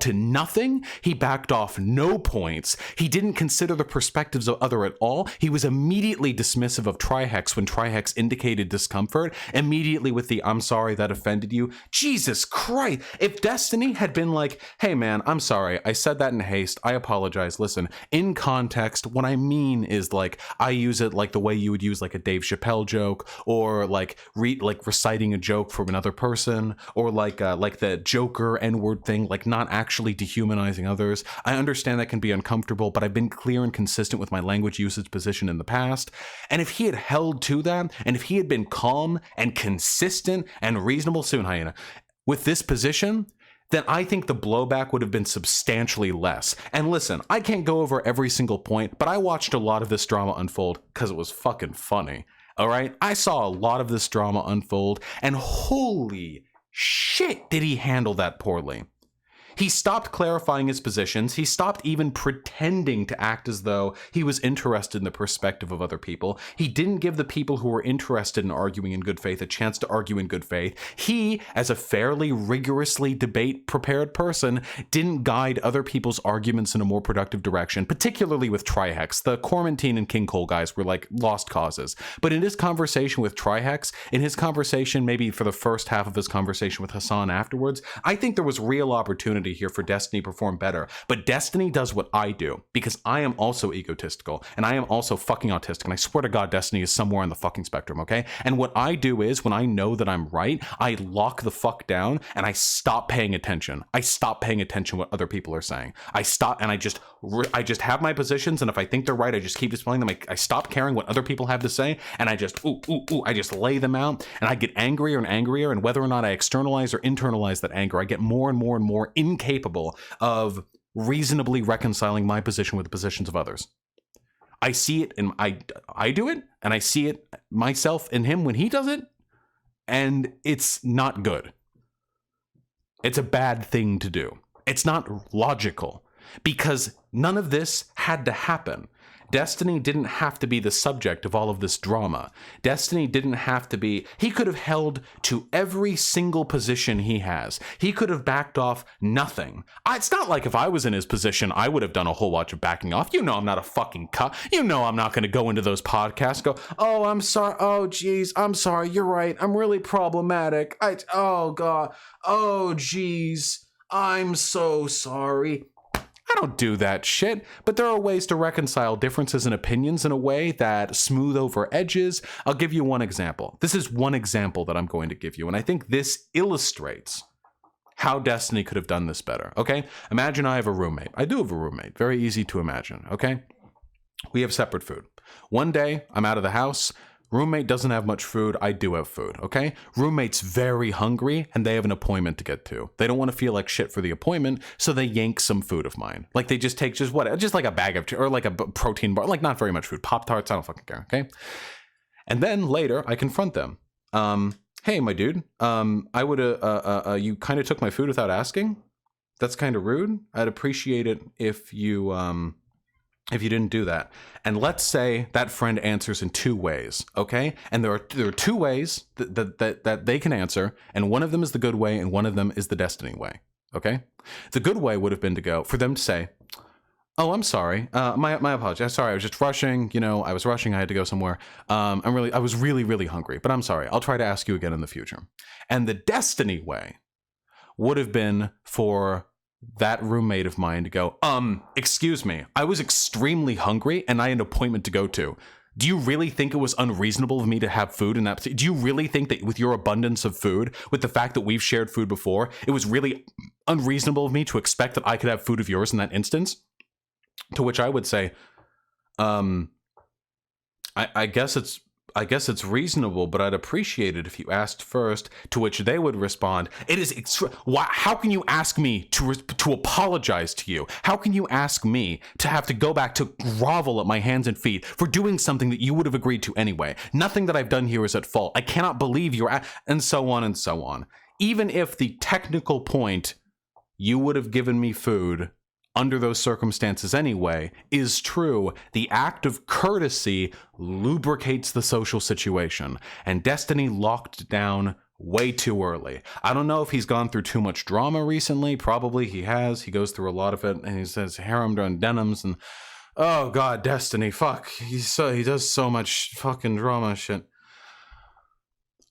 to nothing. He backed off no points. He didn't consider the perspectives of other at all. He was immediately dismissive of Trihex when Trihex indicated discomfort, immediately with the "I'm sorry that offended you." Jesus Christ. If Destiny had been like, "Hey man, I'm sorry. I said that in haste. I apologize. Listen, in context, what I mean is like I use it like the way you would use like a Dave Chappelle joke, or like reciting a joke from another person, or like the Joker N-word thing, like not actually dehumanizing others. I understand that can be uncomfortable, but I've been clear and consistent with my language usage position in the past." And if he had held to that, and if he had been calm and consistent and reasonable, soon hyena, with this position, then I think the blowback would have been substantially less. And listen, I can't go over every single point, but I watched a lot of this drama unfold because it was fucking funny. All right? I saw a lot of this drama unfold, and holy shit, did he handle that poorly. He stopped clarifying his positions. He stopped even pretending to act as though he was interested in the perspective of other people. He didn't give the people who were interested in arguing in good faith a chance to argue in good faith. He, as a fairly rigorously debate-prepared person, didn't guide other people's arguments in a more productive direction, particularly with Trihex. The Quarantine and King Cole guys were like lost causes. But in his conversation with Trihex, in his conversation, maybe for the first half of his conversation with Hassan afterwards, I think there was real opportunity here for Destiny to perform better. But Destiny does what I do, because I am also egotistical, and I am also fucking autistic, and I swear to God, Destiny is somewhere on the fucking spectrum, okay? And what I do is, when I know that I'm right, I lock the fuck down, and I stop paying attention. I stop paying attention what other people are saying. I stop, and I just have my positions, and if I think they're right, I just keep displaying them. I stop caring what other people have to say, and I just, I just lay them out, and I get angrier and angrier, and whether or not I externalize or internalize that anger, I get more and more and more incapable of reasonably reconciling my position with the positions of others. I see it, and I do it, and I see it myself in him when he does it, and it's not good. It's a bad thing to do. It's not logical, because none of this had to happen. Destiny didn't have to be the subject of all of this drama. Destiny didn't have to be... He could have held to every single position he has. He could have backed off nothing. It's not like if I was in his position, I would have done a whole bunch of backing off. You know I'm not a fucking cunt. You know I'm not going to go into those podcasts, go, oh, I'm sorry. Oh, geez, I'm sorry. You're right. I'm really problematic. Oh, God. Oh, geez. I'm so sorry. I don't do that shit, but there are ways to reconcile differences in opinions in a way that smooth over edges. I'll give you one example. This is one example that I'm going to give you, and I think this illustrates how Destiny could have done this better, okay? Imagine I have a roommate. I do have a roommate. Very easy to imagine, okay? We have separate food. One day, I'm out of the house. Roommate doesn't have much food. I do have food, okay? Roommate's very hungry, and they have an appointment to get to. They don't want to feel like shit for the appointment, so they yank some food of mine. Like, they just take just like a bag of, or like a protein bar, like not very much food. Pop-Tarts, I don't fucking care, okay? And then later, I confront them. Hey, my dude, I would, you kind of took my food without asking? That's kind of rude. I'd appreciate it if you didn't do that. And let's say that friend answers in two ways, okay? And there are two ways that they can answer, and one of them is the good way, and one of them is the Destiny way, okay? The good way would have been for them to say, oh, I'm sorry, my apologies, sorry, I was just rushing, I was rushing, I had to go somewhere, I was really, really hungry, but I'm sorry, I'll try to ask you again in the future. And the Destiny way would have been for that roommate of mine to go, excuse me, I was extremely hungry and I had an appointment to go to. Do you really think it was unreasonable of me to have food in that? Do you really think that with your abundance of food, with the fact that we've shared food before, it was really unreasonable of me to expect that I could have food of yours in that instance? To which I would say, I guess it's reasonable, but I'd appreciate it if you asked first. To which they would respond, how can you ask me to apologize to you? How can you ask me to have to go back to grovel at my hands and feet for doing something that you would have agreed to anyway? Nothing that I've done here is at fault. I cannot believe and so on and so on. Even if the technical point, you would have given me food under those circumstances anyway, is true, the act of courtesy lubricates the social situation, and Destiny locked down way too early. I don't know if he's gone through too much drama recently. Probably he has. He goes through a lot of it, and he says harem and denims, and oh god, Destiny, fuck. He does so much fucking drama shit.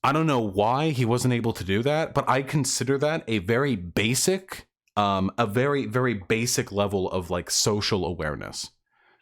I don't know why he wasn't able to do that, but I consider that a very basic very basic level of like social awareness.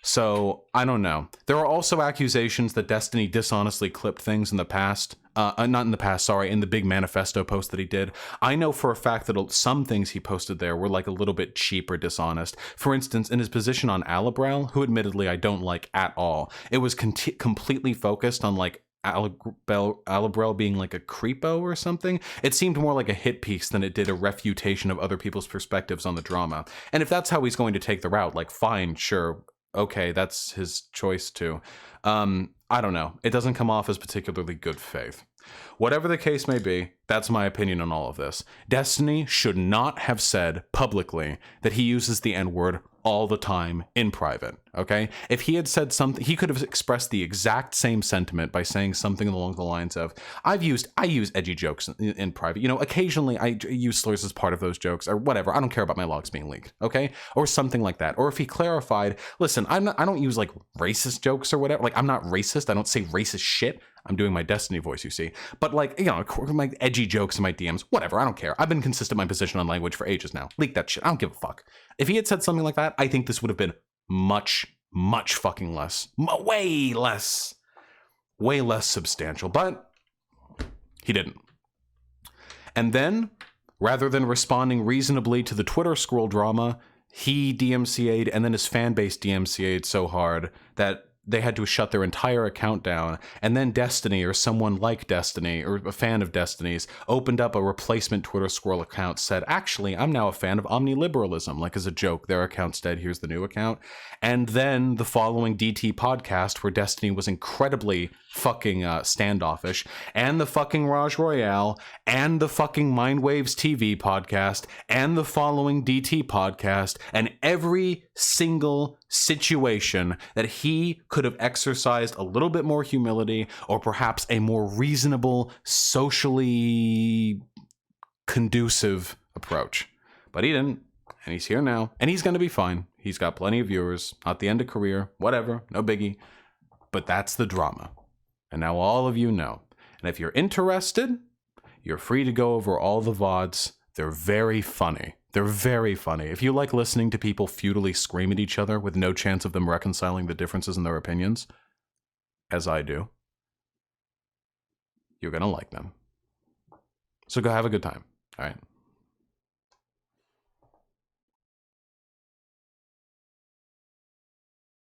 So I don't know. There are also accusations that Destiny dishonestly clipped things in the past. Not in the past, sorry, in the big manifesto post that he did. I know for a fact that some things he posted there were like a little bit cheap or dishonest. For instance, in his position on Alibral, who admittedly I don't like at all, it was completely focused on like Alibral being like a creepo or something. It seemed more like a hit piece than it did a refutation of other people's perspectives on the drama. And if that's how he's going to take the route, like fine, sure, okay, that's his choice too. I don't know. It doesn't come off as particularly good faith. Whatever the case may be, that's my opinion on all of this. Destiny should not have said publicly that he uses the N-word all the time in private, okay? If he had said something, he could have expressed the exact same sentiment by saying something along the lines of, I use edgy jokes in private. You know, occasionally I use slurs as part of those jokes or whatever. I don't care about my logs being leaked, okay? Or something like that. Or if he clarified, listen, I don't use like racist jokes or whatever. Like, I'm not racist. I don't say racist shit. I'm doing my Destiny voice, you see. But like, you know, my edgy jokes in my DMs, whatever, I don't care. I've been consistent in my position on language for ages now. Leak that shit. I don't give a fuck. If he had said something like that, I think this would have been much fucking less. Way less substantial. But he didn't. And then, rather than responding reasonably to the Twitter scroll drama, he DMCA'd and then his fan base DMCA'd so hard that they had to shut their entire account down, and then Destiny, or someone like Destiny, or a fan of Destiny's, opened up a replacement Twitter scroll account, said, actually, I'm now a fan of omniliberalism, like as a joke, their account's dead, here's the new account. And then the following DT podcast, where Destiny was incredibly fucking standoffish, and the fucking Raj Royale, and the fucking Mindwaves TV podcast, and the following DT podcast, and every single situation that he could have exercised a little bit more humility, or perhaps a more reasonable, socially conducive approach. But he didn't, and he's here now, and he's going to be fine. He's got plenty of viewers, not the end of career, whatever, no biggie. But that's the drama. And now all of you know. And if you're interested, you're free to go over all the VODs. They're very funny. They're very funny. If you like listening to people futilely scream at each other with no chance of them reconciling the differences in their opinions, as I do, you're going to like them. So go have a good time. All right.